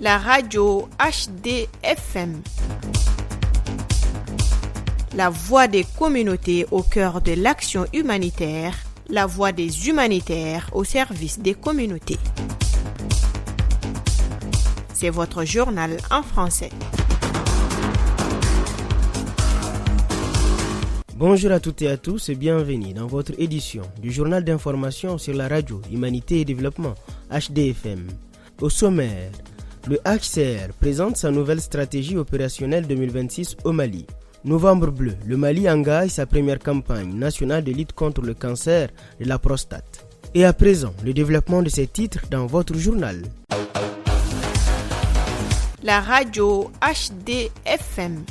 La radio HDFM. La voix des communautés au cœur de l'action humanitaire. La voix des humanitaires au service des communautés. C'est votre journal en français. Bonjour à toutes et à tous et bienvenue dans votre édition du journal d'information sur la radio Humanité et Développement HDFM. Au sommaire, le HCR présente sa nouvelle stratégie opérationnelle 2026 au Mali. Novembre bleu, le Mali engage sa première campagne nationale de lutte contre le cancer de la prostate. Et à présent, le développement de ces titres dans votre journal. La radio HDFM.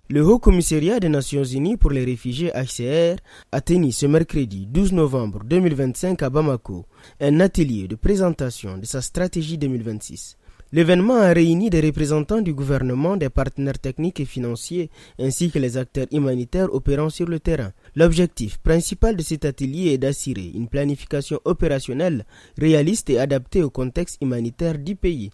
Le Haut Commissariat des Nations Unies pour les réfugiés HCR a tenu ce mercredi 12 novembre 2025 à Bamako un atelier de présentation de sa stratégie 2026. L'événement a réuni des représentants du gouvernement, des partenaires techniques et financiers, ainsi que les acteurs humanitaires opérant sur le terrain. L'objectif principal de cet atelier est d'assurer une planification opérationnelle réaliste et adaptée au contexte humanitaire du pays,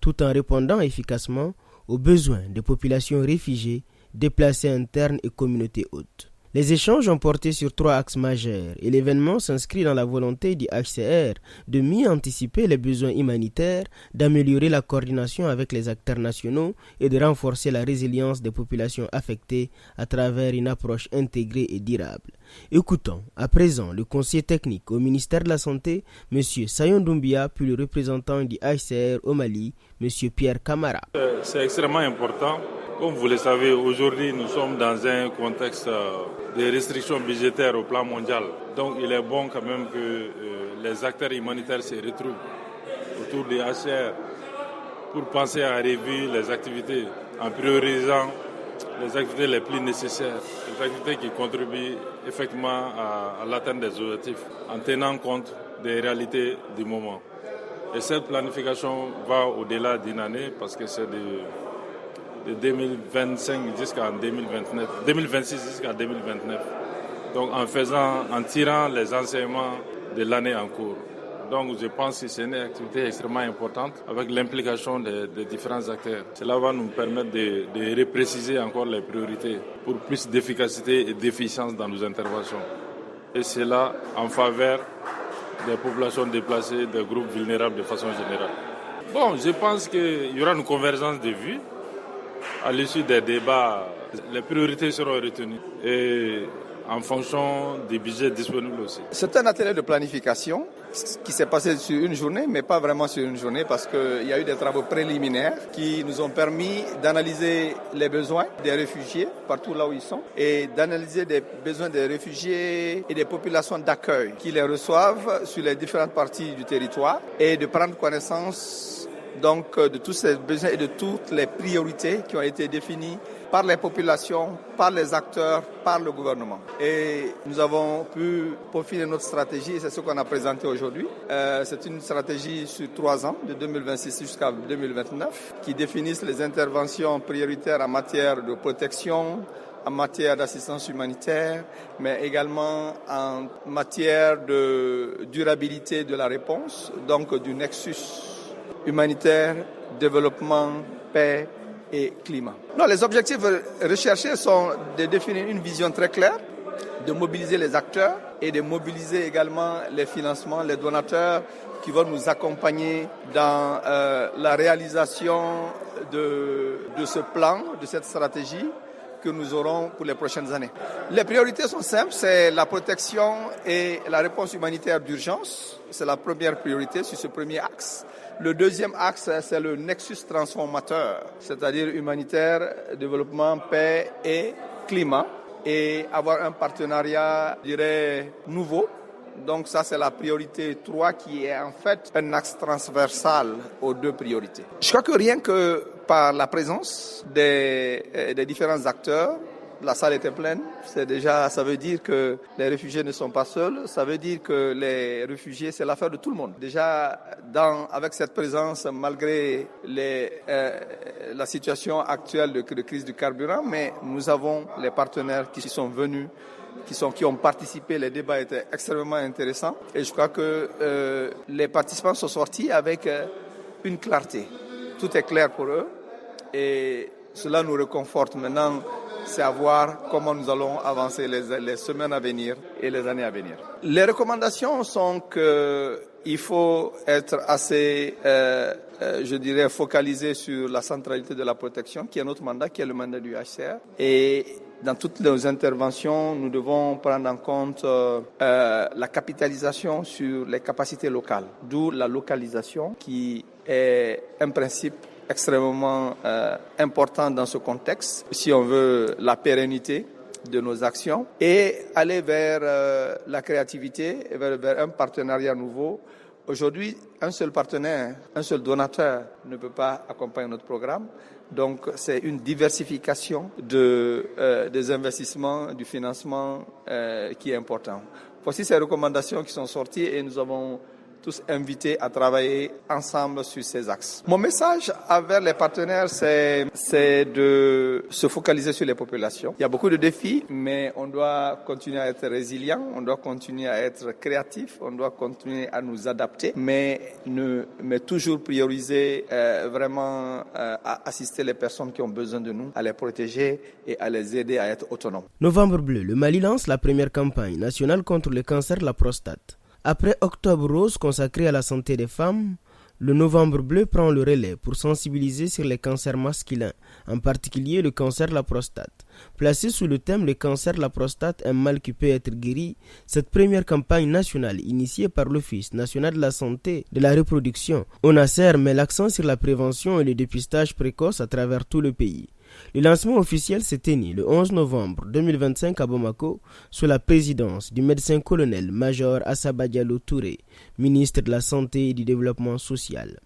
tout en répondant efficacement aux besoins des populations réfugiées, déplacés internes et communautés hôtes. Les échanges ont porté sur 3 axes majeurs et l'événement s'inscrit dans la volonté du HCR de mieux anticiper les besoins humanitaires, d'améliorer la coordination avec les acteurs nationaux et de renforcer la résilience des populations affectées à travers une approche intégrée et durable. Écoutons à présent le conseiller technique au ministère de la Santé, M. Sayon Doumbia, puis le représentant du HCR au Mali, M. Pierre Camara. C'est extrêmement important. Comme vous le savez, aujourd'hui, nous sommes dans un contexte de restrictions budgétaires au plan mondial. Donc, il est bon quand même que les acteurs humanitaires se retrouvent autour du HCR pour penser à revivre les activités en priorisant les activités les plus nécessaires, les activités qui contribuent effectivement à l'atteinte des objectifs, en tenant compte des réalités du moment. Et cette planification va au-delà d'une année parce que c'est de 2025 jusqu'à 2029, 2026 jusqu'à 2029. Donc en tirant les enseignements de l'année en cours. Donc je pense que c'est une activité extrêmement importante avec l'implication des différents acteurs. Cela va nous permettre de repréciser encore les priorités pour plus d'efficacité et d'efficience dans nos interventions. Et cela en faveur des populations déplacées, des groupes vulnérables de façon générale. Bon, je pense qu'il y aura une convergence de vues. À l'issue des débats, les priorités seront retenues et en fonction des budgets disponibles aussi. C'est un atelier de planification qui s'est passé sur une journée, mais pas vraiment sur une journée parce qu'il y a eu des travaux préliminaires qui nous ont permis d'analyser les besoins des réfugiés partout là où ils sont et d'analyser les besoins des réfugiés et des populations d'accueil qui les reçoivent sur les différentes parties du territoire et de prendre connaissance donc de tous ces besoins et de toutes les priorités qui ont été définies par les populations, par les acteurs, par le gouvernement. Et nous avons pu peaufiner notre stratégie et c'est ce qu'on a présenté aujourd'hui. C'est une stratégie sur 3 ans, de 2026 jusqu'à 2029, qui définissent les interventions prioritaires en matière de protection, en matière d'assistance humanitaire, mais également en matière de durabilité de la réponse, donc du nexus humanitaire, développement, paix et climat. Non, les objectifs recherchés sont de définir une vision très claire, de mobiliser les acteurs et de mobiliser également les financements, les donateurs qui vont nous accompagner dans la réalisation de ce plan, de cette stratégie que nous aurons pour les prochaines années. Les priorités sont simples, c'est la protection et la réponse humanitaire d'urgence. C'est la première priorité sur ce premier axe. Le deuxième axe, c'est le nexus transformateur, c'est-à-dire humanitaire, développement, paix et climat. Et avoir un partenariat, je dirais, nouveau. Donc ça, c'est la priorité 3 qui est en fait un axe transversal aux 2 priorités. Je crois que rien que par la présence des différents acteurs, la salle était pleine. Ça veut dire que les réfugiés ne sont pas seuls. Ça veut dire que les réfugiés, c'est l'affaire de tout le monde. Déjà, avec cette présence, malgré la situation actuelle de crise du carburant, mais nous avons les partenaires qui sont venus qui ont participé. Les débats étaient extrêmement intéressants et je crois que les participants sont sortis avec une clarté. Tout est clair pour eux et cela nous réconforte. Maintenant, c'est à voir comment nous allons avancer les semaines à venir et les années à venir. Les recommandations sont qu'il faut être assez, focalisé sur la centralité de la protection, qui est notre mandat, qui est le mandat du HCR. Et dans toutes nos interventions, nous devons prendre en compte la capitalisation sur les capacités locales, d'où la localisation qui est un principe extrêmement important dans ce contexte, si on veut la pérennité de nos actions, et aller vers la créativité, et vers un partenariat nouveau. Aujourd'hui, un seul partenaire, un seul donateur ne peut pas accompagner notre programme. Donc, c'est une diversification des investissements, du financement qui est important. Voici ces recommandations qui sont sorties et nous avons tous invités à travailler ensemble sur ces axes. Mon message envers les partenaires, c'est de se focaliser sur les populations. Il y a beaucoup de défis, mais on doit continuer à être résilient, on doit continuer à être créatif, on doit continuer à nous adapter, mais toujours prioriser vraiment à assister les personnes qui ont besoin de nous, à les protéger et à les aider à être autonomes. Novembre bleu, le Mali lance la première campagne nationale contre le cancer de la prostate. Après Octobre rose consacré à la santé des femmes, le Novembre bleu prend le relais pour sensibiliser sur les cancers masculins, en particulier le cancer de la prostate. Placé sous le thème « Le cancer de la prostate, un mal qui peut être guéri », cette première campagne nationale initiée par l'Office national de la santé de la reproduction, ONASER, met l'accent sur la prévention et le dépistage précoce à travers tout le pays. Le lancement officiel s'est tenu le 11 novembre 2025 à Bamako sous la présidence du médecin-colonel-major Assaba Diallo Touré, ministre de la Santé et du Développement social.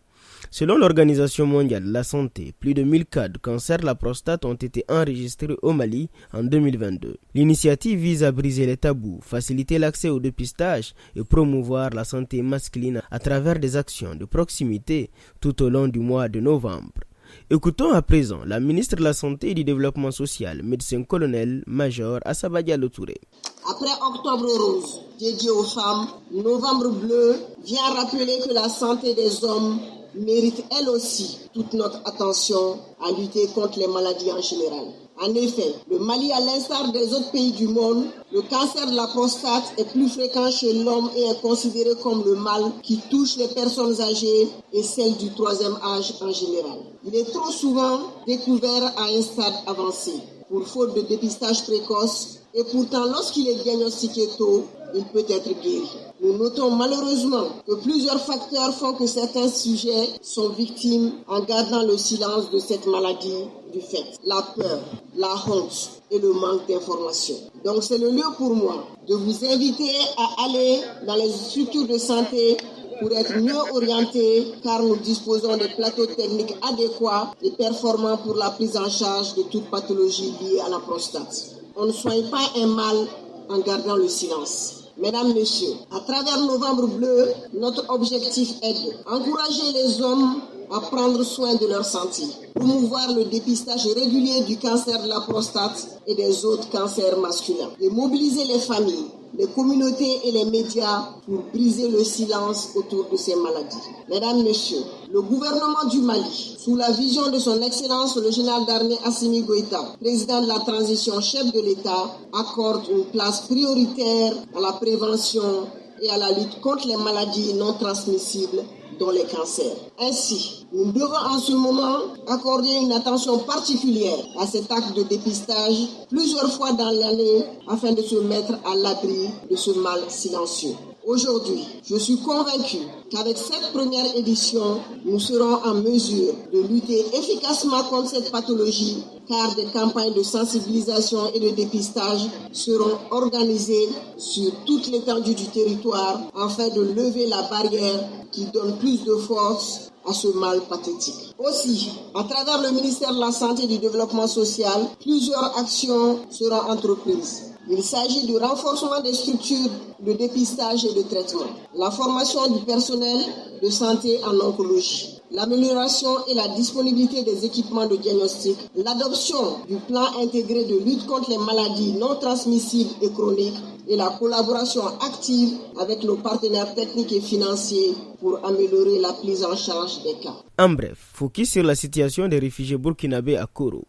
Selon l'Organisation mondiale de la santé, plus de 1000 cas de cancer de la prostate ont été enregistrés au Mali en 2022. L'initiative vise à briser les tabous, faciliter l'accès au dépistage et promouvoir la santé masculine à travers des actions de proximité tout au long du mois de novembre. Écoutons à présent la ministre de la Santé et du Développement social, médecin-colonel-major Assaba Diallo Touré. Après Octobre rose, dédié aux femmes, Novembre bleu vient rappeler que la santé des hommes mérite elle aussi toute notre attention à lutter contre les maladies en général. En effet, le Mali, à l'instar des autres pays du monde, le cancer de la prostate est plus fréquent chez l'homme et est considéré comme le mal qui touche les personnes âgées et celles du troisième âge en général. Il est trop souvent découvert à un stade avancé, pour faute de dépistage précoce, et pourtant lorsqu'il est diagnostiqué tôt, il peut être guéri. Nous notons malheureusement que plusieurs facteurs font que certains sujets sont victimes en gardant le silence de cette maladie du fait. La peur, la honte et le manque d'information. Donc c'est le lieu pour moi de vous inviter à aller dans les structures de santé pour être mieux orientés car nous disposons de plateaux techniques adéquats et performants pour la prise en charge de toute pathologie liée à la prostate. On ne soigne pas un mal en gardant le silence. Mesdames, Messieurs, à travers Novembre bleu, notre objectif est d'encourager les hommes à prendre soin de leur santé, promouvoir le dépistage régulier du cancer de la prostate et des autres cancers masculins, et mobiliser les familles, les communautés et les médias pour briser le silence autour de ces maladies. Mesdames, Messieurs, le gouvernement du Mali, sous la vision de son Excellence le général d'armée Assimi Goïta, président de la transition, chef de l'État, accorde une place prioritaire à la prévention et à la lutte contre les maladies non transmissibles, dont les cancers. Ainsi, nous devons en ce moment accorder une attention particulière à cet acte de dépistage plusieurs fois dans l'année afin de se mettre à l'abri de ce mal silencieux. Aujourd'hui, je suis convaincu qu'avec cette première édition, nous serons en mesure de lutter efficacement contre cette pathologie car des campagnes de sensibilisation et de dépistage seront organisées sur toute l'étendue du territoire afin de lever la barrière qui donne plus de force à ce mal pathétique. Aussi, à travers le ministère de la Santé et du Développement social, plusieurs actions seront entreprises. Il s'agit du renforcement des structures de dépistage et de traitement, la formation du personnel de santé en oncologie, l'amélioration et la disponibilité des équipements de diagnostic, l'adoption du plan intégré de lutte contre les maladies non transmissibles et chroniques et la collaboration active avec nos partenaires techniques et financiers pour améliorer la prise en charge des cas. En bref, focus sur la situation des réfugiés burkinabés à Koro.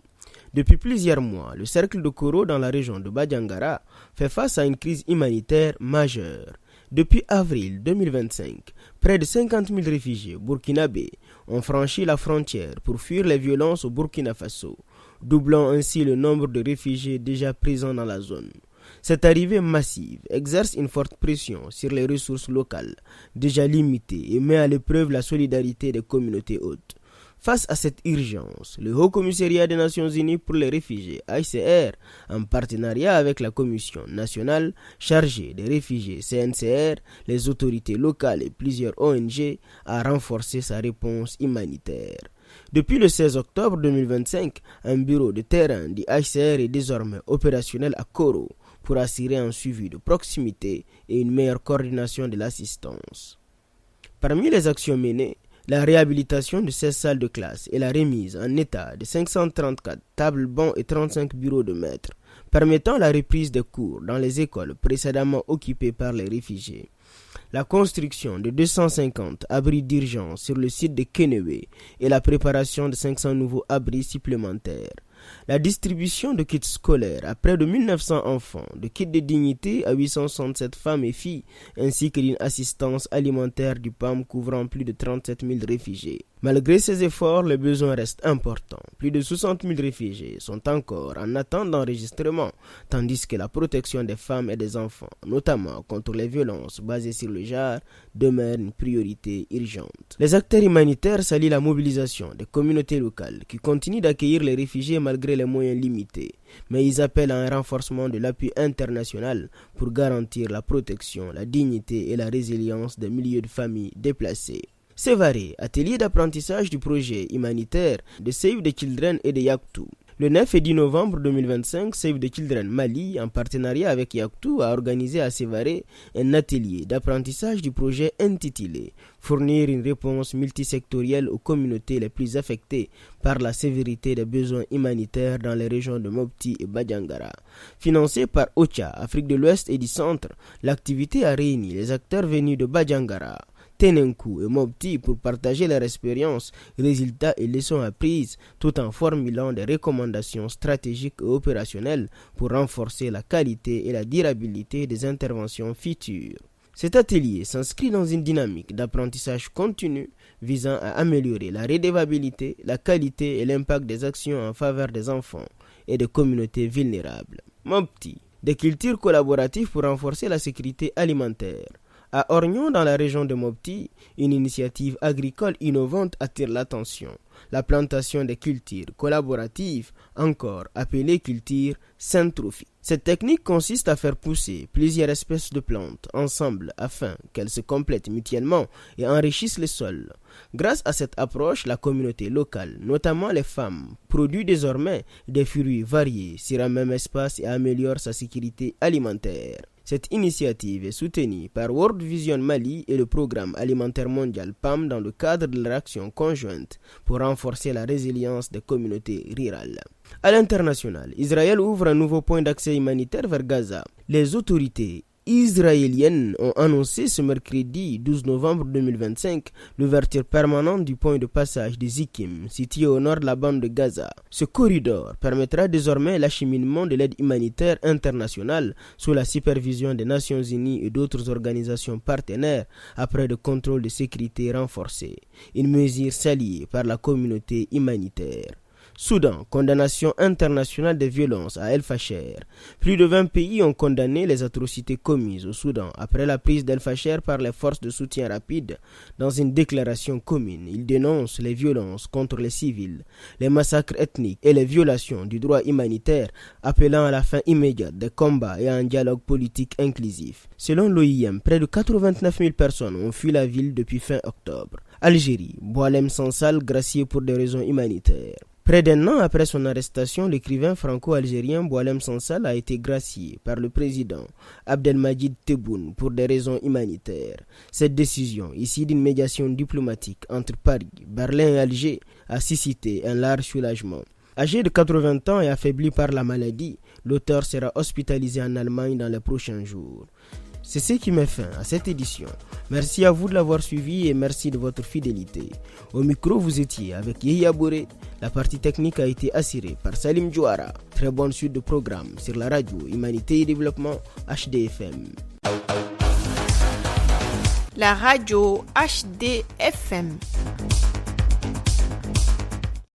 Depuis plusieurs mois, le cercle de Koro dans la région de Badiangara fait face à une crise humanitaire majeure. Depuis avril 2025, près de 50 000 réfugiés burkinabés ont franchi la frontière pour fuir les violences au Burkina Faso, doublant ainsi le nombre de réfugiés déjà présents dans la zone. Cette arrivée massive exerce une forte pression sur les ressources locales, déjà limitées, et met à l'épreuve la solidarité des communautés hôtes. Face à cette urgence, le Haut Commissariat des Nations Unies pour les réfugiés, HCR, en partenariat avec la Commission nationale chargée des réfugiés, CNCR, les autorités locales et plusieurs ONG, a renforcé sa réponse humanitaire. Depuis le 16 octobre 2025, un bureau de terrain du HCR est désormais opérationnel à Koro pour assurer un suivi de proximité et une meilleure coordination de l'assistance. Parmi les actions menées, la réhabilitation de 16 salles de classe et la remise en état de 534 tables bancs et 35 bureaux de maîtres, permettant la reprise des cours dans les écoles précédemment occupées par les réfugiés. La construction de 250 abris d'urgence sur le site de Kenewe et la préparation de 500 nouveaux abris supplémentaires. La distribution de kits scolaires à près de 1900 enfants, de kits de dignité à 867 femmes et filles, ainsi que d'une assistance alimentaire du PAM couvrant plus de 37 000 réfugiés. Malgré ces efforts, les besoins restent importants. Plus de 60 000 réfugiés sont encore en attente d'enregistrement, tandis que la protection des femmes et des enfants, notamment contre les violences basées sur le genre, demeure une priorité urgente. Les acteurs humanitaires saluent la mobilisation des communautés locales qui continuent d'accueillir les réfugiés malgré les moyens limités, mais ils appellent à un renforcement de l'appui international pour garantir la protection, la dignité et la résilience des milliers de familles déplacées. Sévaré, atelier d'apprentissage du projet humanitaire de Save the Children et de Yakutu. Le 9 et 10 novembre 2025, Save the Children Mali, en partenariat avec Yakutu, a organisé à Sévaré un atelier d'apprentissage du projet intitulé « Fournir une réponse multisectorielle aux communautés les plus affectées par la sévérité des besoins humanitaires dans les régions de Mopti et Badiangara ». Financé par OCHA, Afrique de l'Ouest et du Centre, l'activité a réuni les acteurs venus de Badiangara, Tenenku et Mopti pour partager leur expérience, résultats et leçons apprises, tout en formulant des recommandations stratégiques et opérationnelles pour renforcer la qualité et la durabilité des interventions futures. Cet atelier s'inscrit dans une dynamique d'apprentissage continu visant à améliorer la redevabilité, la qualité et l'impact des actions en faveur des enfants et des communautés vulnérables. Mopti, des cultures collaboratives pour renforcer la sécurité alimentaire. À Orgnon, dans la région de Mopti, une initiative agricole innovante attire l'attention. La plantation des cultures collaboratives, encore appelée culture syntrophique. Cette technique consiste à faire pousser plusieurs espèces de plantes ensemble afin qu'elles se complètent mutuellement et enrichissent le sol. Grâce à cette approche, la communauté locale, notamment les femmes, produit désormais des fruits variés sur un même espace et améliore sa sécurité alimentaire. Cette initiative est soutenue par World Vision Mali et le Programme alimentaire mondial PAM dans le cadre de leur action conjointe pour renforcer la résilience des communautés rurales. À l'international, Israël ouvre un nouveau point d'accès humanitaire vers Gaza. Les autorités israéliennes ont annoncé ce mercredi 12 novembre 2025 l'ouverture permanente du point de passage de Zikim, situé au nord de la bande de Gaza. Ce corridor permettra désormais l'acheminement de l'aide humanitaire internationale sous la supervision des Nations Unies et d'autres organisations partenaires après de contrôles de sécurité renforcés, une mesure saluée par la communauté humanitaire. Soudan, condamnation internationale des violences à El Fasher. Plus de 20 pays ont condamné les atrocités commises au Soudan après la prise d'El Fasher par les forces de soutien rapide. Dans une déclaration commune, ils dénoncent les violences contre les civils, les massacres ethniques et les violations du droit humanitaire, appelant à la fin immédiate des combats et à un dialogue politique inclusif. Selon l'OIM, près de 89 000 personnes ont fui la ville depuis fin octobre. Algérie, Boualem Sansal gracié pour des raisons humanitaires. Près d'un an après son arrestation, l'écrivain franco-algérien Boualem Sansal a été gracié par le président Abdelmadjid Tebboune pour des raisons humanitaires. Cette décision, issue d'une médiation diplomatique entre Paris, Berlin et Alger, a suscité un large soulagement. Âgé de 80 ans et affaibli par la maladie, l'auteur sera hospitalisé en Allemagne dans les prochains jours. C'est ce qui met fin à cette édition. Merci à vous de l'avoir suivi et merci de votre fidélité. Au micro, vous étiez avec Yehia Bouré. La partie technique a été assurée par Salim Djouara. Très bonne suite de programme sur la radio Humanité et Développement HDFM. La radio HDFM.